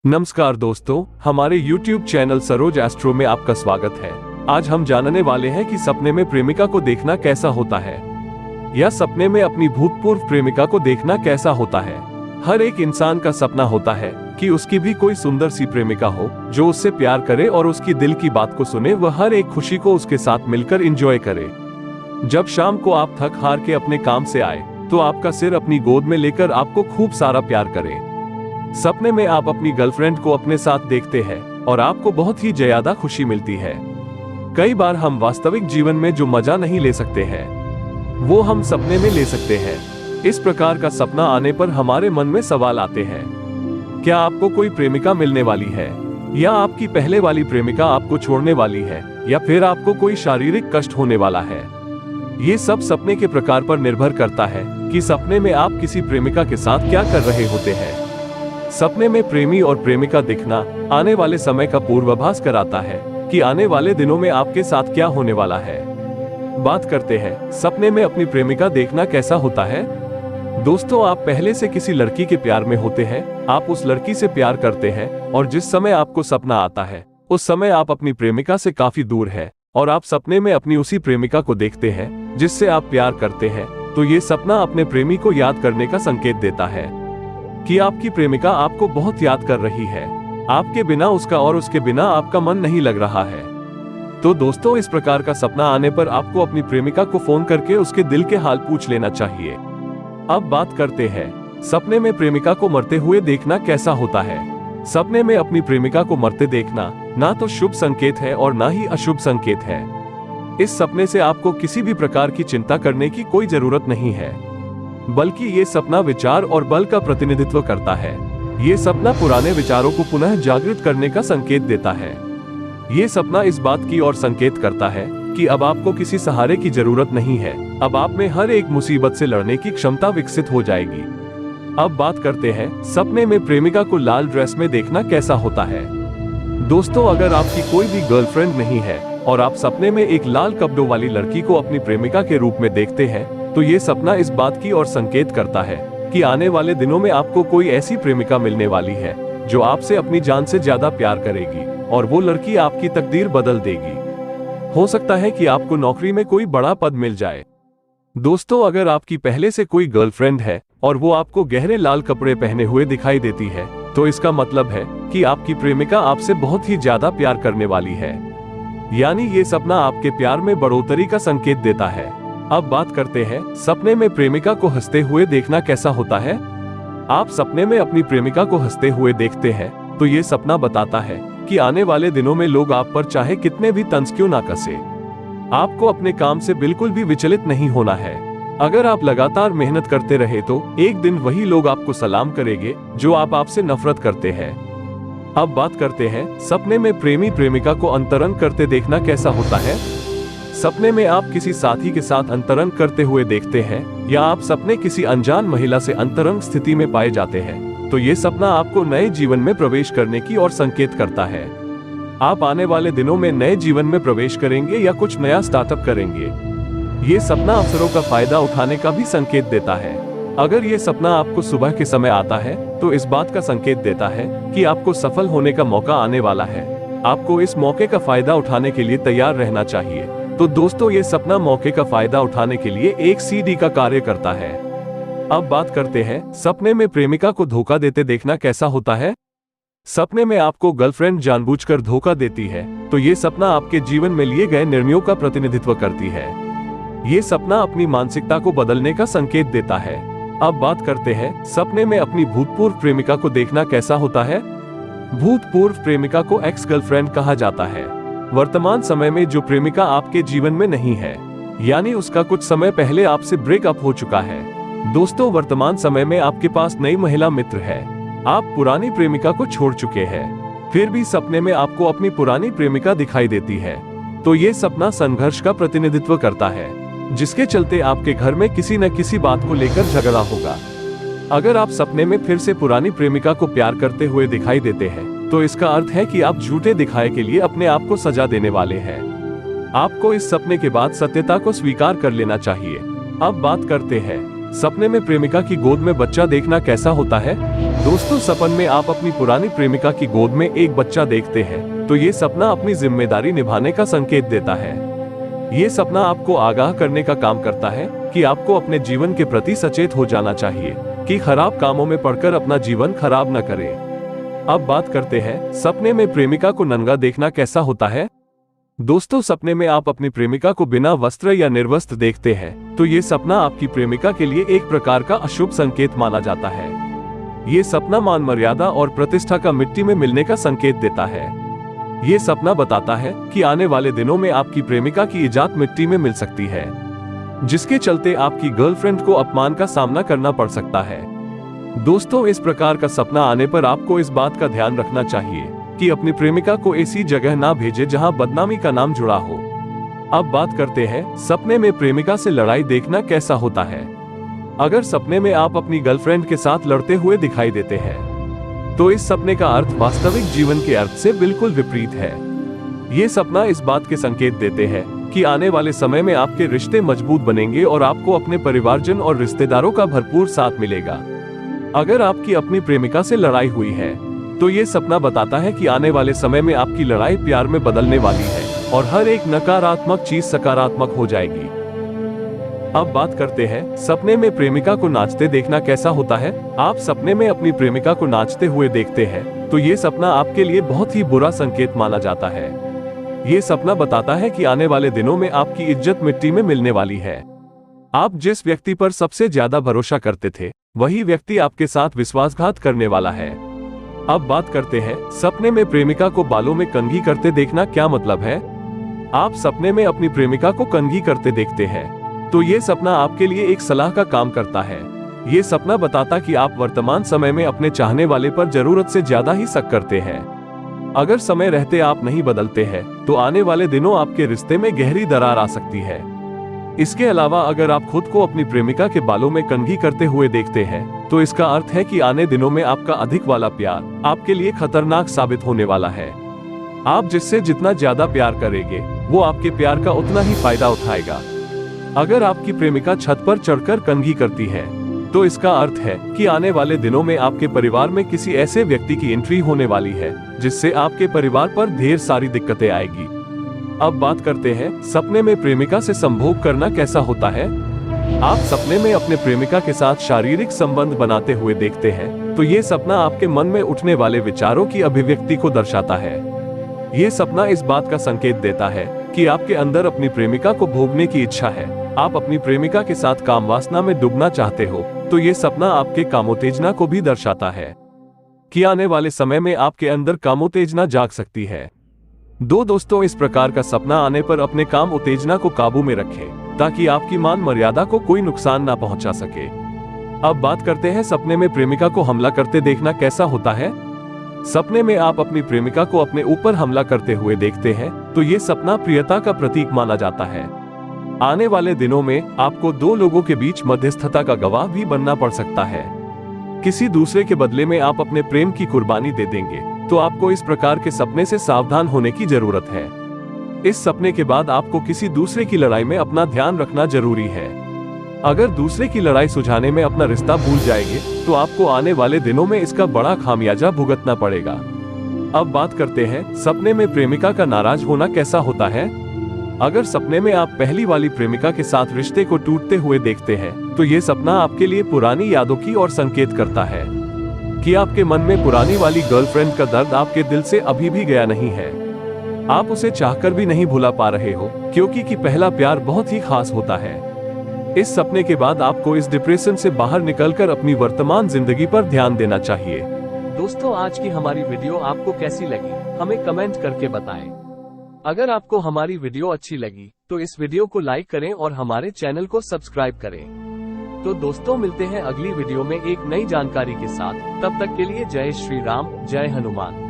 नमस्कार दोस्तों, हमारे YouTube चैनल सरोज एस्ट्रो में आपका स्वागत है। आज हम जानने वाले हैं कि सपने में प्रेमिका को देखना कैसा होता है या सपने में अपनी भूतपूर्व प्रेमिका को देखना कैसा होता है। हर एक इंसान का सपना होता है कि उसकी भी कोई सुंदर सी प्रेमिका हो जो उससे प्यार करे और उसकी दिल की बात को सुने, वह हर एक खुशी को उसके साथ मिलकर एंजॉय करे। जब शाम को आप थक हार के अपने काम से आए तो आपका सिर अपनी गोद में लेकर आपको खूब सारा प्यार करे। सपने में आप अपनी गर्लफ्रेंड को अपने साथ देखते हैं और आपको बहुत ही ज्यादा खुशी मिलती है। कई बार हम वास्तविक जीवन में जो मजा नहीं ले सकते हैं वो हम सपने में ले सकते हैं। इस प्रकार का सपना आने पर हमारे मन में सवाल आते हैं, क्या आपको कोई प्रेमिका मिलने वाली है या आपकी पहले वाली प्रेमिका आपको छोड़ने वाली है या फिर आपको कोई शारीरिक कष्ट होने वाला है। ये सब सपने के प्रकार पर निर्भर करता है कि सपने में आप किसी प्रेमिका के साथ क्या कर रहे होते हैं। सपने में प्रेमी और प्रेमिका दिखना आने वाले समय का पूर्वाभास कराता है कि आने वाले दिनों में आपके साथ क्या होने वाला है। बात करते हैं सपने में अपनी प्रेमिका देखना कैसा होता है। दोस्तों, आप पहले से किसी लड़की के प्यार में होते हैं, आप उस लड़की से प्यार करते हैं और जिस समय आपको सपना आता है उस समय आप अपनी प्रेमिका से काफी दूर है और आप सपने में अपनी उसी प्रेमिका को देखते हैं जिससे आप प्यार करते हैं। तो ये सपना अपने प्रेमी को याद करने का संकेत देता है कि आपकी प्रेमिका आपको बहुत याद कर रही है। आपके बिना उसका और उसके बिना आपका मन नहीं लग रहा है। तो दोस्तों, इस प्रकार का सपना आने पर आपको अपनी प्रेमिका को फोन करके उसके दिल के हाल पूछ लेना चाहिए। अब बात करते हैं सपने में प्रेमिका को मरते हुए देखना कैसा होता है। सपने में अपनी प्रेमिका को मरते देखना ना तो शुभ संकेत है और ना ही अशुभ संकेत है। इस सपने से आपको किसी भी प्रकार की चिंता करने की कोई जरूरत नहीं है, बल्कि ये सपना विचार और बल का प्रतिनिधित्व करता है। ये सपना पुराने विचारों को पुनः जागृत करने का संकेत देता है। ये सपना इस बात की ओर संकेत करता है कि अब आपको किसी सहारे की जरूरत नहीं है, अब आप में हर एक मुसीबत से लड़ने की क्षमता विकसित हो जाएगी। अब बात करते हैं सपने में प्रेमिका को लाल ड्रेस में देखना कैसा होता है। दोस्तों, अगर आपकी कोई भी गर्लफ्रेंड नहीं है और आप सपने में एक लाल कपड़ों वाली लड़की को अपनी प्रेमिका के रूप में देखते हैं तो ये सपना इस बात की ओर संकेत करता है कि आने वाले दिनों में आपको कोई ऐसी प्रेमिका मिलने वाली है जो आपसे अपनी जान से ज्यादा प्यार करेगी और वो लड़की आपकी तकदीर बदल देगी। हो सकता है कि आपको नौकरी में कोई बड़ा पद मिल जाए। दोस्तों, अगर आपकी पहले से कोई गर्लफ्रेंड है और वो आपको गहरे लाल कपड़े पहने हुए दिखाई देती है तो इसका मतलब है कि आपकी प्रेमिका आपसे बहुत ही ज्यादा प्यार करने वाली है। यानी ये सपना आपके प्यार में बढ़ोतरी का संकेत देता है। अब बात करते हैं सपने में प्रेमिका को हंसते हुए देखना कैसा होता है। आप सपने में अपनी प्रेमिका को हंसते हुए देखते हैं तो ये सपना बताता है कि आने वाले दिनों में लोग आप पर चाहे कितने भी तंज क्यों ना कसे, आपको अपने काम से बिल्कुल भी विचलित नहीं होना है। अगर आप लगातार मेहनत करते रहे तो एक दिन वही लोग आपको सलाम करेंगे जो आपसे नफरत करते हैं। अब बात करते हैं सपने में प्रेमी प्रेमिका को अंतरंग करते देखना कैसा होता है। सपने में आप किसी साथी के साथ अंतरंग करते हुए देखते हैं या आप सपने किसी अनजान महिला से अंतरंग स्थिति में पाए जाते हैं तो ये सपना आपको नए जीवन में प्रवेश करने की ओर संकेत करता है। आप आने वाले दिनों में नए जीवन में प्रवेश करेंगे या कुछ नया स्टार्टअप करेंगे। ये सपना अवसरों का फायदा उठाने का भी संकेत देता है। अगर ये सपना आपको सुबह के समय आता है तो इस बात का संकेत देता है कि आपको सफल होने का मौका आने वाला है। आपको इस मौके का फायदा उठाने के लिए तैयार रहना चाहिए। तो दोस्तों, ये सपना मौके का फायदा उठाने के लिए एक सीढ़ी का कार्य करता है। अब बात करते हैं सपने में प्रेमिका को धोखा देते देखना कैसा होता है। सपने में आपको गर्लफ्रेंड जानबूझकर धोखा देती है तो ये सपना आपके जीवन में लिए गए निर्णयों का प्रतिनिधित्व करती है। ये सपना अपनी मानसिकता को बदलने का संकेत देता है। अब बात करते हैं सपने में अपनी भूतपूर्व प्रेमिका को देखना कैसा होता है। भूतपूर्व प्रेमिका को एक्स गर्लफ्रेंड कहा जाता है। वर्तमान समय में जो प्रेमिका आपके जीवन में नहीं है, यानी उसका कुछ समय पहले आपसे ब्रेकअप हो चुका है। दोस्तों, वर्तमान समय में आपके पास नई महिला मित्र है। आप पुरानी प्रेमिका को छोड़ चुके हैं, फिर भी सपने में आपको अपनी पुरानी प्रेमिका दिखाई देती है तो ये सपना संघर्ष का प्रतिनिधित्व करता है, जिसके चलते आपके घर में किसी न किसी बात को लेकर झगड़ा होगा। अगर आप सपने में फिर से पुरानी प्रेमिका को प्यार करते हुए दिखाई देते हैं तो इसका अर्थ है कि आप झूठे दिखाए के लिए अपने आप को सजा देने वाले हैं। आपको इस सपने के बाद सत्यता को स्वीकार कर लेना चाहिए। अब बात करते हैं सपने में प्रेमिका की गोद में बच्चा देखना कैसा होता है। दोस्तों, सपन में आप अपनी पुरानी प्रेमिका की गोद में एक बच्चा देखते हैं तो ये सपना अपनी जिम्मेदारी निभाने का संकेत देता है। ये सपना आपको आगाह करने का काम करता है कि आपको अपने जीवन के प्रति सचेत हो जाना चाहिए कि खराब कामों में पड़कर अपना जीवन खराब न करें। अब बात करते हैं सपने में प्रेमिका को नंगा देखना कैसा होता है। दोस्तों, सपने में आप अपनी प्रेमिका को बिना वस्त्र या निर्वस्त्र देखते हैं तो ये सपना आपकी प्रेमिका के लिए एक प्रकार का अशुभ संकेत माना जाता है। ये सपना मान मर्यादा और प्रतिष्ठा का मिट्टी में मिलने का संकेत देता है। ये सपना बताता है कि आने वाले दिनों में आपकी प्रेमिका की इज्जत मिट्टी में मिल सकती है, जिसके चलते आपकी गर्लफ्रेंड को अपमान का सामना करना पड़ सकता है। दोस्तों, इस प्रकार का सपना आने पर आपको इस बात का ध्यान रखना चाहिए कि अपनी प्रेमिका को ऐसी जगह ना भेजे जहां बदनामी का नाम जुड़ा हो। अब बात करते हैं सपने में प्रेमिका से लड़ाई देखना कैसा होता है। अगर सपने में आप अपनी गर्लफ्रेंड के साथ लड़ते हुए दिखाई देते हैं तो इस सपने का अर्थ वास्तविक जीवन के अर्थ से बिल्कुल विपरीत है। ये सपना इस बात के संकेत देते हैं कि आने वाले समय में आपके रिश्ते मजबूत बनेंगे और आपको अपने परिवारजन और रिश्तेदारों का भरपूर साथ मिलेगा। अगर आपकी अपनी प्रेमिका से लड़ाई हुई है तो ये सपना बताता है कि आने वाले समय में आपकी लड़ाई प्यार में बदलने वाली है और हर एक नकारात्मक चीज सकारात्मक हो जाएगी। अब बात करते हैं सपने में प्रेमिका को नाचते देखना कैसा होता है। आप सपने में अपनी प्रेमिका को नाचते हुए देखते हैं तो ये सपना आपके लिए बहुत ही बुरा संकेत माना जाता है। ये सपना बताता है कि आने वाले दिनों में आपकी इज्जत मिट्टी में मिलने वाली है। आप जिस व्यक्ति पर सबसे ज्यादा भरोसा करते थे वही व्यक्ति आपके साथ विश्वासघात करने वाला है। अब बात करते हैं सपने में प्रेमिका को बालों में कंघी करते देखना क्या मतलब है। आप सपने में अपनी प्रेमिका को कंघी करते देखते हैं तो ये सपना आपके लिए एक सलाह का काम करता है। ये सपना बताता कि आप वर्तमान समय में अपने चाहने वाले पर जरूरत से ज्यादा ही शक करते हैं। अगर समय रहते आप नहीं बदलते हैं तो आने वाले दिनों आपके रिश्ते में गहरी दरार आ सकती है। इसके अलावा अगर आप खुद को अपनी प्रेमिका के बालों में कंघी करते हुए देखते हैं तो इसका अर्थ है कि आने दिनों में आपका अधिक वाला प्यार आपके लिए खतरनाक साबित होने वाला है। आप जिससे जितना ज्यादा प्यार करेंगे वो आपके प्यार का उतना ही फायदा उठाएगा। अगर आपकी प्रेमिका छत पर चढ़कर कंघी करती है तो इसका अर्थ है कि आने वाले दिनों में आपके परिवार में किसी ऐसे व्यक्ति की एंट्री होने वाली है जिससे आपके परिवार पर ढेर सारी दिक्कतें आएगी। अब बात करते हैं सपने में प्रेमिका से संभोग करना कैसा होता है। आप सपने में अपने प्रेमिका के साथ शारीरिक संबंध बनाते हुए देखते हैं तो ये सपना आपके मन में उठने वाले विचारों की अभिव्यक्ति को दर्शाता है। ये सपना इस बात का संकेत देता है कि आपके अंदर अपनी प्रेमिका को भोगने की इच्छा है। आप अपनी प्रेमिका के साथ काम वासना में डूबना चाहते हो तो ये सपना आपके कामोत्तेजना को भी दर्शाता है कि आने वाले समय में आपके अंदर कामोत्तेजना जाग सकती है। दोस्तों, इस प्रकार का सपना आने पर अपने काम उत्तेजना को काबू में रखें ताकि आपकी मान मर्यादा को कोई नुकसान ना पहुंचा सके। अब बात करते हैं सपने में प्रेमिका को हमला करते देखना कैसा होता है। सपने में आप अपनी प्रेमिका को अपने ऊपर हमला करते हुए देखते हैं तो ये सपना प्रियता का प्रतीक माना जाता है। आने वाले दिनों में आपको दो लोगों के बीच मध्यस्थता का गवाह भी बनना पड़ सकता है। किसी दूसरे के बदले में आप अपने प्रेम की कुर्बानी दे देंगे तो आपको इस प्रकार के सपने से सावधान होने की जरूरत है। इस सपने के बाद आपको किसी दूसरे की लड़ाई में अपना ध्यान रखना जरूरी है। अगर दूसरे की लड़ाई सुलझाने में अपना रिश्ता भूल जाएंगे तो आपको आने वाले दिनों में इसका बड़ा खामियाजा भुगतना पड़ेगा। अब बात करते हैं सपने में प्रेमिका का नाराज होना कैसा होता है। अगर सपने में आप पहली वाली प्रेमिका के साथ रिश्ते को टूटते हुए देखते हैं तो ये सपना आपके लिए पुरानी यादों की ओर संकेत करता है कि आपके मन में पुरानी वाली गर्लफ्रेंड का दर्द आपके दिल से अभी भी गया नहीं है। आप उसे चाहकर भी नहीं भुला पा रहे हो क्योंकि कि पहला प्यार बहुत ही खास होता है। इस सपने के बाद आपको इस डिप्रेशन से बाहर निकलकर अपनी वर्तमान जिंदगी पर ध्यान देना चाहिए। दोस्तों, आज की हमारी वीडियो आपको कैसी लगी हमें कमेंट करके बताएं। अगर आपको हमारी वीडियो अच्छी लगी तो इस वीडियो को लाइक करें और हमारे चैनल को सब्सक्राइब करें। तो दोस्तों, मिलते हैं अगली वीडियो में एक नई जानकारी के साथ। तब तक के लिए जय श्री राम, जय हनुमान।